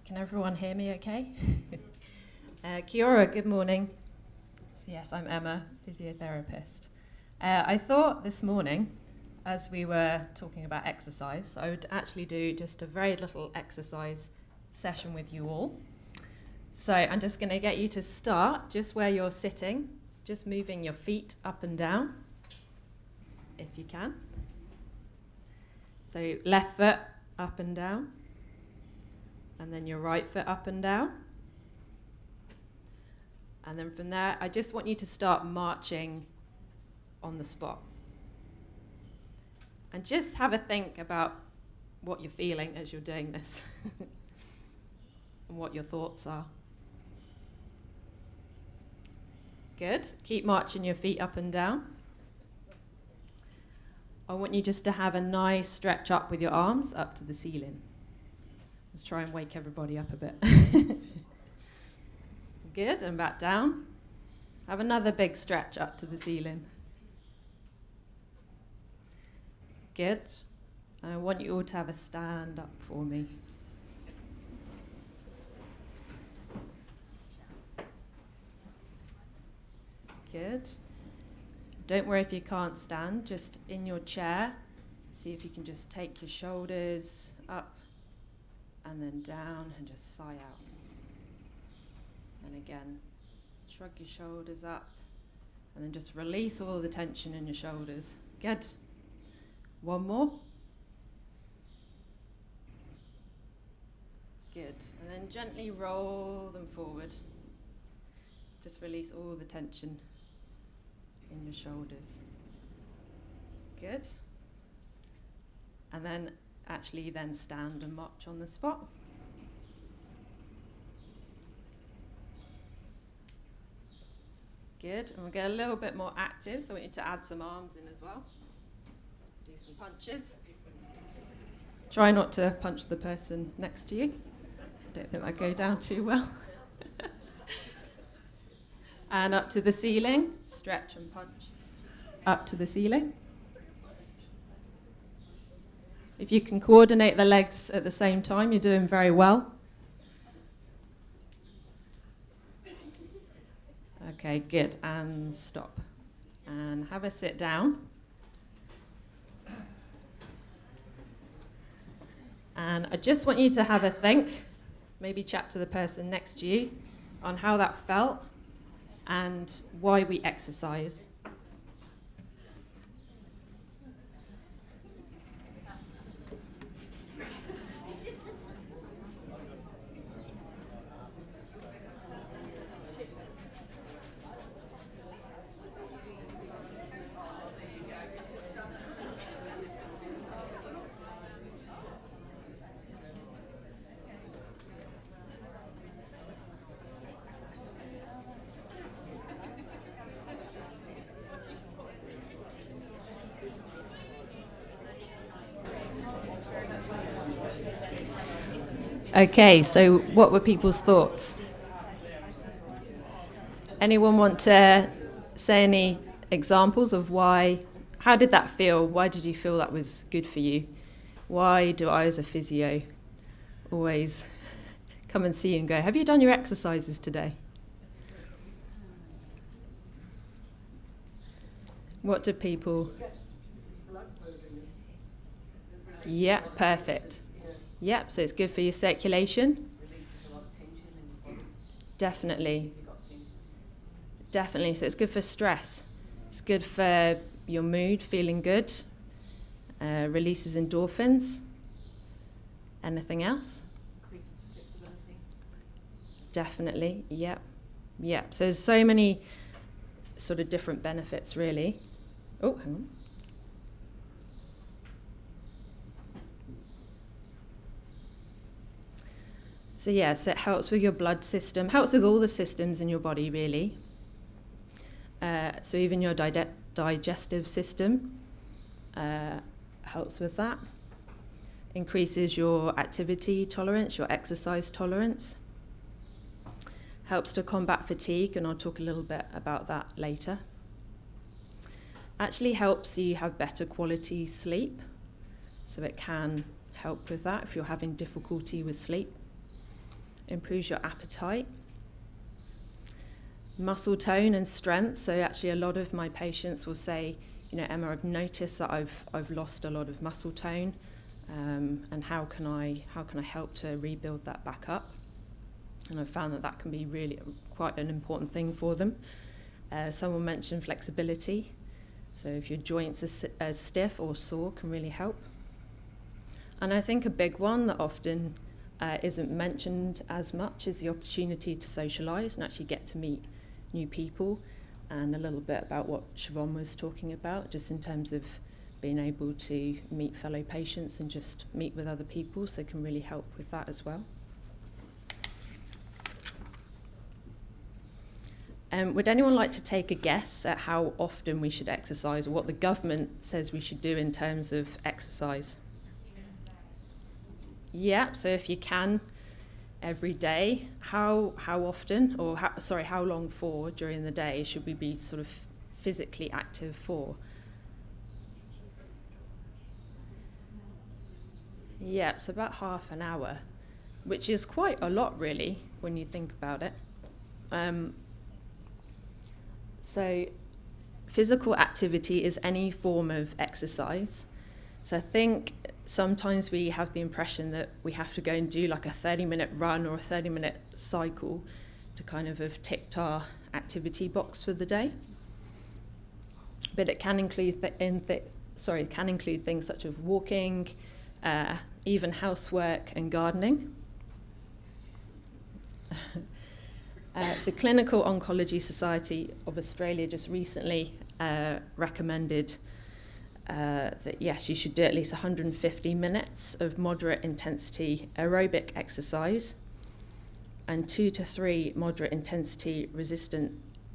Can everyone hear me okay? Kia ora, good morning. So yes, I'm Emma, physiotherapist. I thought this morning, as we were talking about exercise, I would actually do just a very little exercise session with you all. So I'm just going to get you to start just where you're sitting, just moving your feet up and down, if you can. So left foot up and down, and then your right foot up and down. And then from there, I just want you to start marching on the spot. And just have a think about what you're feeling as you're doing this and what your thoughts are. Good. Keep marching your feet up and down. I want you just to have a nice stretch up with your arms up to the ceiling. Let's try and wake everybody up a bit. Good, and back down. Have another big stretch up to the ceiling. Good. I want you all to have a stand up for me. Good. Don't worry if you can't stand, just in your chair, see if you can just take your shoulders up and then down and just sigh out. And again, shrug your shoulders up and then just release all the tension in your shoulders. Good. One more. Good. And then gently roll them forward. Just release all the tension in your shoulders. Good. And then actually then stand and march on the spot. Good, and we'll get a little bit more active, so I want you to add some arms in as well. Do some punches. Try not to punch the person next to you. Don't think that'd go down too well. And up to the ceiling, stretch and punch. Up to the ceiling. If you can coordinate the legs at the same time, you're doing very well. Okay, good, and stop. And have a sit down. And I just want you to have a think, maybe chat to the person next to you on how that felt and why we exercise. Okay, so what were people's thoughts? Anyone want to say any examples of why, how did that feel? Why did you feel that was good for you? Why do I as a physio always come and see you and go, have you done your exercises today? What do people... Yeah, perfect. Yep, so it's good for your circulation. Definitely. Definitely, so it's good for stress. It's good for your mood, feeling good. Releases endorphins. Anything else? Increases flexibility. Definitely, yep. Yep, so there's so many sort of different benefits, really. Oh, hang on. So yeah, so it helps with your blood system, helps with all the systems in your body, really. So even your digestive system helps with that. Increases your activity tolerance, your exercise tolerance. Helps to combat fatigue, and I'll talk a little bit about that later. Actually helps you have better quality sleep, so it can help with that if you're having difficulty with sleep. improves your appetite. Muscle tone and strength. So actually a lot of my patients will say, Emma, I've noticed that I've lost a lot of muscle tone, and how can I help to rebuild that back up? And I've found that can be really quite an important thing for them. Someone mentioned flexibility. So if your joints are stiff or sore, can really help. And I think a big one that often isn't mentioned as much is the opportunity to socialise and actually get to meet new people, and a little bit about what Siobhan was talking about, just in terms of being able to meet fellow patients and just meet with other people, so it can really help with that as well. Would anyone like to take a guess at how often we should exercise, or what the government says we should do in terms of exercise? Yeah, so if you can, every day, how often, or how long for during the day should we be sort of physically active for? Yeah, it's about half an hour, which is quite a lot really when you think about it. So physical activity is any form of exercise. So I think sometimes we have the impression that we have to go and do like a 30-minute run or a 30-minute cycle to kind of have ticked our activity box for the day. But it can include things such as walking, even housework and gardening. The Clinical Oncology Society of Australia just recently recommended that yes, you should do at least 150 minutes of moderate intensity aerobic exercise and 2 to 3 moderate intensity resistant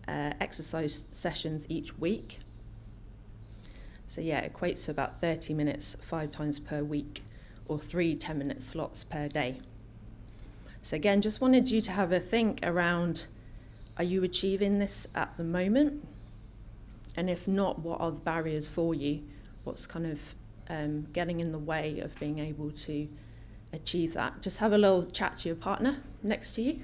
exercise sessions each week. So yeah, it equates to about 30 minutes 5 times per week, or 3 10-minute slots per day. So again, just wanted you to have a think around, are you achieving this at the moment? And if not, what are the barriers for you? What's kind of getting in the way of being able to achieve that? Just have a little chat to your partner next to you.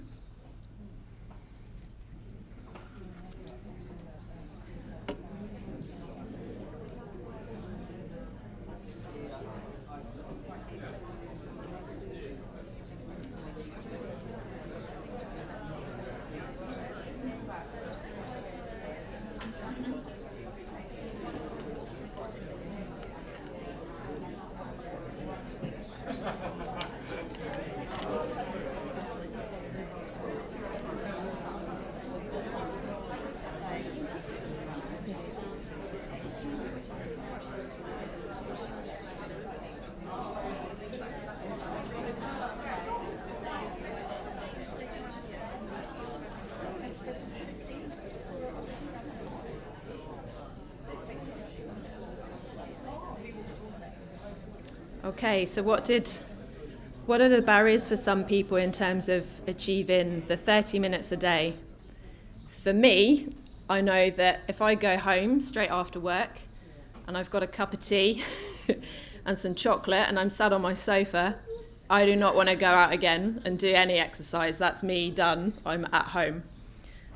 Okay, so what are the barriers for some people in terms of achieving the 30 minutes a day? For me, I know that if I go home straight after work and I've got a cup of tea and some chocolate and I'm sat on my sofa, I do not want to go out again and do any exercise. That's me done. I'm at home.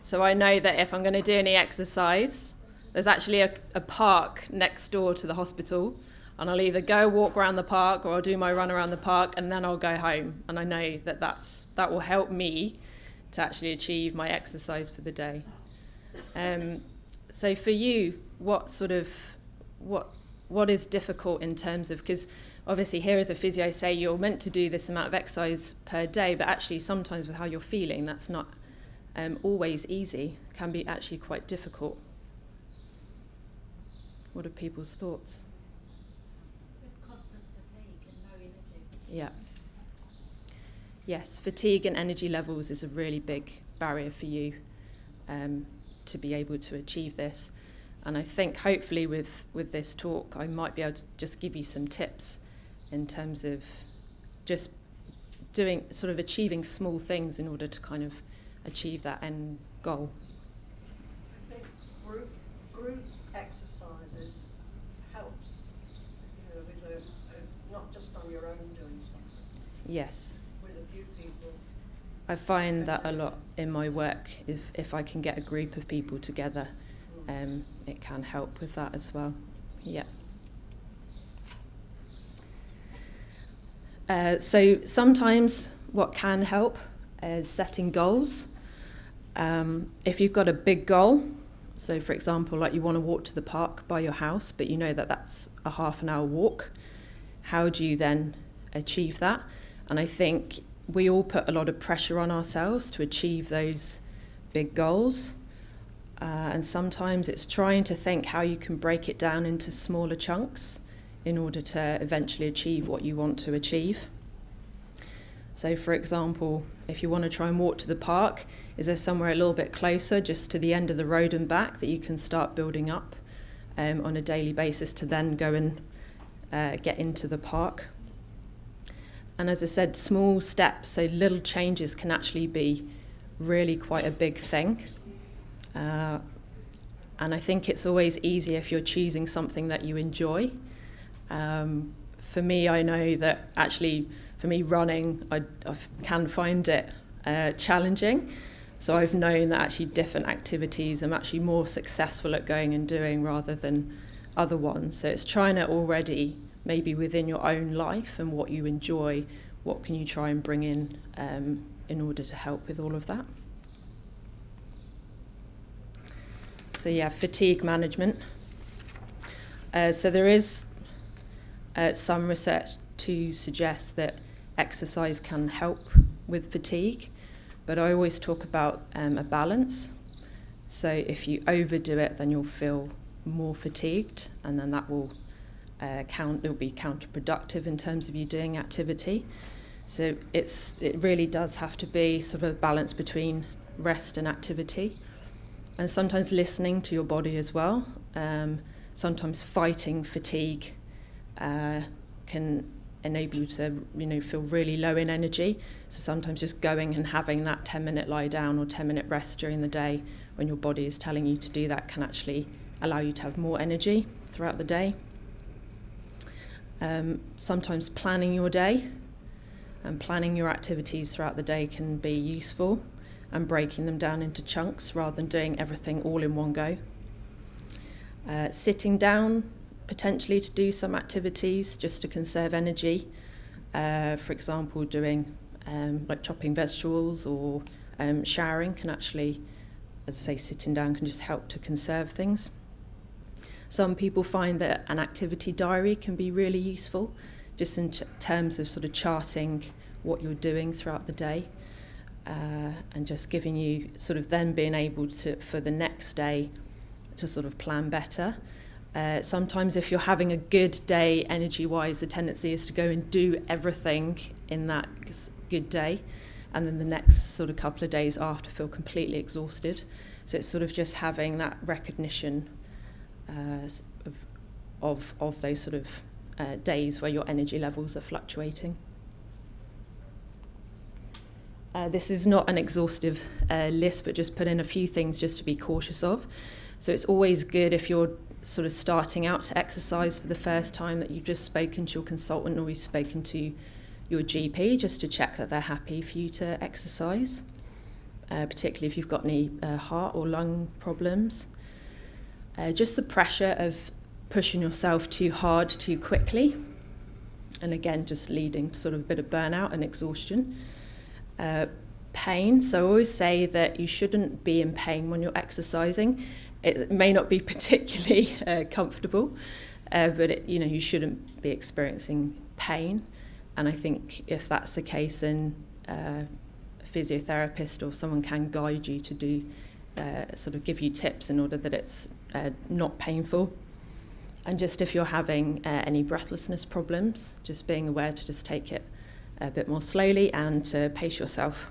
So I know that if I'm going to do any exercise, there's actually a park next door to the hospital, and I'll either go walk around the park or I'll do my run around the park and then I'll go home. And I know that that will help me to actually achieve my exercise for the day. So for you, what is difficult in terms of, because obviously here as a physio say you're meant to do this amount of exercise per day, but actually sometimes with how you're feeling, that's not always easy, can be actually quite difficult. What are people's thoughts? Yeah. Yes, fatigue and energy levels is a really big barrier for you to be able to achieve this. And I think hopefully with this talk, I might be able to just give you some tips in terms of just achieving small things in order to kind of achieve that end goal. I think group exercises helps, with not just on your own doing something. Yes. With a few people. I find that a lot in my work. If I can get a group of people together, it can help with that as well. Yeah. So sometimes what can help is setting goals. If you've got a big goal, so for example, like you want to walk to the park by your house, but you know that that's a half an hour walk, how do you then achieve that? And I think we all put a lot of pressure on ourselves to achieve those big goals. And sometimes it's trying to think how you can break it down into smaller chunks in order to eventually achieve what you want to achieve. So for example, if you want to try and walk to the park, is there somewhere a little bit closer, just to the end of the road and back, that you can start building up on a daily basis to then go and get into the park? And as I said, small steps, so little changes can actually be really quite a big thing. And I think it's always easier if you're choosing something that you enjoy. For me, I know that actually, for me, running, I can find it challenging. So I've known that actually different activities I'm actually more successful at going and doing rather than other ones. So it's trying to already, maybe within your own life and what you enjoy, what can you try and bring in order to help with all of that. So yeah, fatigue management. So there is some research to suggest that exercise can help with fatigue, but I always talk about a balance. So if you overdo it, then you'll feel more fatigued, and then that will it'll be counterproductive in terms of you doing activity. So it really does have to be sort of a balance between rest and activity, and sometimes listening to your body as well. Sometimes fighting fatigue can enable you to feel really low in energy. So sometimes just going and having that 10-minute lie down or 10-minute rest during the day when your body is telling you to do that can actually allow you to have more energy throughout the day. Sometimes planning your day and planning your activities throughout the day can be useful, and breaking them down into chunks rather than doing everything all in one go. Sitting down potentially to do some activities just to conserve energy. For example, doing like chopping vegetables or showering can actually, as I say, sitting down can just help to conserve things. Some people find that an activity diary can be really useful, just in terms of sort of charting what you're doing throughout the day, and just giving you sort of then being able to, for the next day, to sort of plan better. Sometimes if you're having a good day energy-wise, the tendency is to go and do everything in that good day, and then the next sort of couple of days after feel completely exhausted. So it's sort of just having that recognition of those sort of days where your energy levels are fluctuating. This is not an exhaustive list, but just put in a few things just to be cautious of. So it's always good if you're sort of starting out to exercise for the first time that you've just spoken to your consultant or you've spoken to your GP, just to check that they're happy for you to exercise, particularly if you've got any heart or lung problems. Just the pressure of pushing yourself too hard too quickly, and again just leading to sort of a bit of burnout and exhaustion. Pain, so I always say that you shouldn't be in pain when you're exercising. It may not be particularly comfortable, but you shouldn't be experiencing pain. And I think if that's the case, then a physiotherapist or someone can guide you to do sort of give you tips in order that it's not painful. And just if you're having any breathlessness problems, just being aware to just take it a bit more slowly and to pace yourself.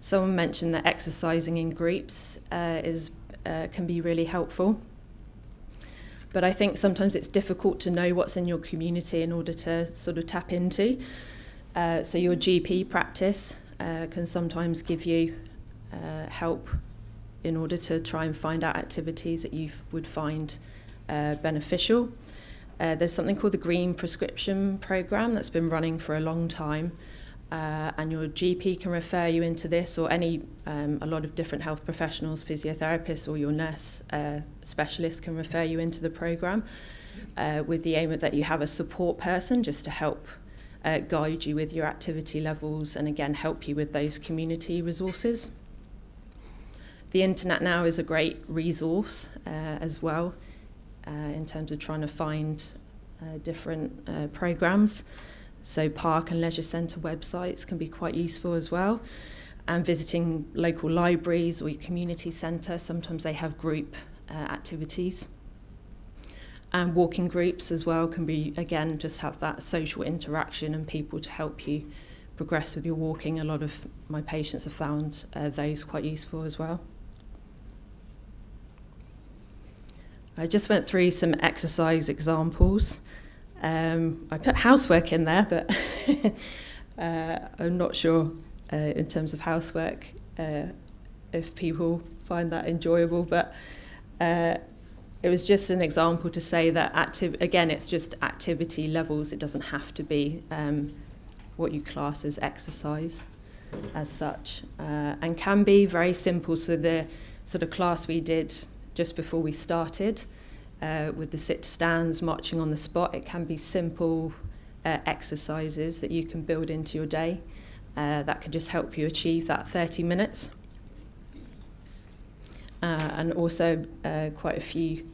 Someone mentioned that exercising in groups can be really helpful. But I think sometimes it's difficult to know what's in your community in order to sort of tap into. So your GP practice can sometimes give you help in order to try and find out activities that you would find beneficial. There's something called the Green Prescription Programme that's been running for a long time, and your GP can refer you into this, or a lot of different health professionals, physiotherapists, or your nurse specialist can refer you into the programme, with the aim that you have a support person just to help guide you with your activity levels and again help you with those community resources. The internet now is a great resource as well in terms of trying to find different programmes. So park and leisure centre websites can be quite useful as well. And visiting local libraries or your community centre, sometimes they have group activities. And walking groups as well can be, again, just have that social interaction and people to help you progress with your walking. A lot of my patients have found those quite useful as well. I just went through some exercise examples. I put housework in there, but I'm not sure in terms of housework if people find that enjoyable, but it was just an example to say that, again, it's just activity levels. It doesn't have to be what you class as exercise as such, and can be very simple. So the sort of class we did just before we started with the sit stands, marching on the spot, it can be simple exercises that you can build into your day that can just help you achieve that 30 minutes. And also quite a few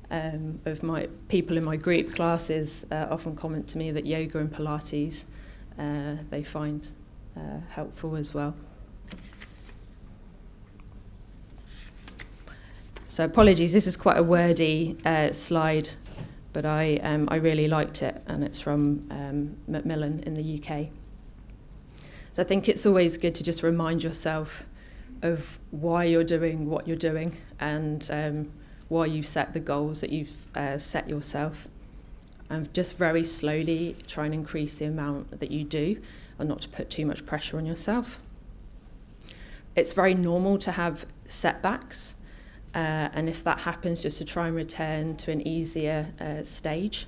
of my people in my group classes often comment to me that yoga and Pilates they find helpful as well. So apologies, this is quite a wordy slide, but I really liked it, and it's from Macmillan in the UK. So I think it's always good to just remind yourself of why you're doing what you're doing, and why you've set the goals that you've set yourself, and just very slowly try and increase the amount that you do, and not to put too much pressure on yourself. It's very normal to have setbacks, and if that happens, just to try and return to an easier stage,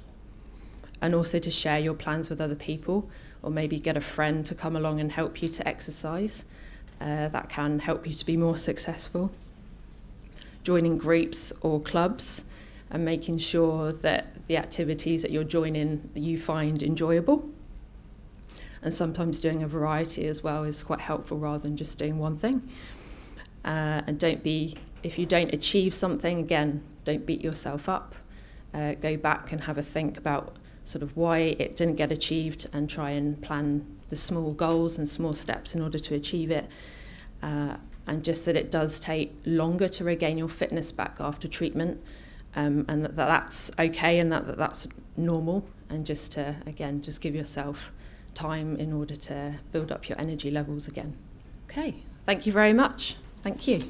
and also to share your plans with other people, or maybe get a friend to come along and help you to exercise. That can help you to be more successful. Joining groups or clubs and making sure that the activities that you're joining you find enjoyable. And sometimes doing a variety as well is quite helpful rather than just doing one thing. And if you don't achieve something, again, don't beat yourself up. Go back and have a think about sort of why it didn't get achieved, and try and plan the small goals and small steps in order to achieve it. And just that it does take longer to regain your fitness back after treatment, and that's okay, and that's normal, and just to, again, just give yourself time in order to build up your energy levels again. Okay, thank you very much. Thank you.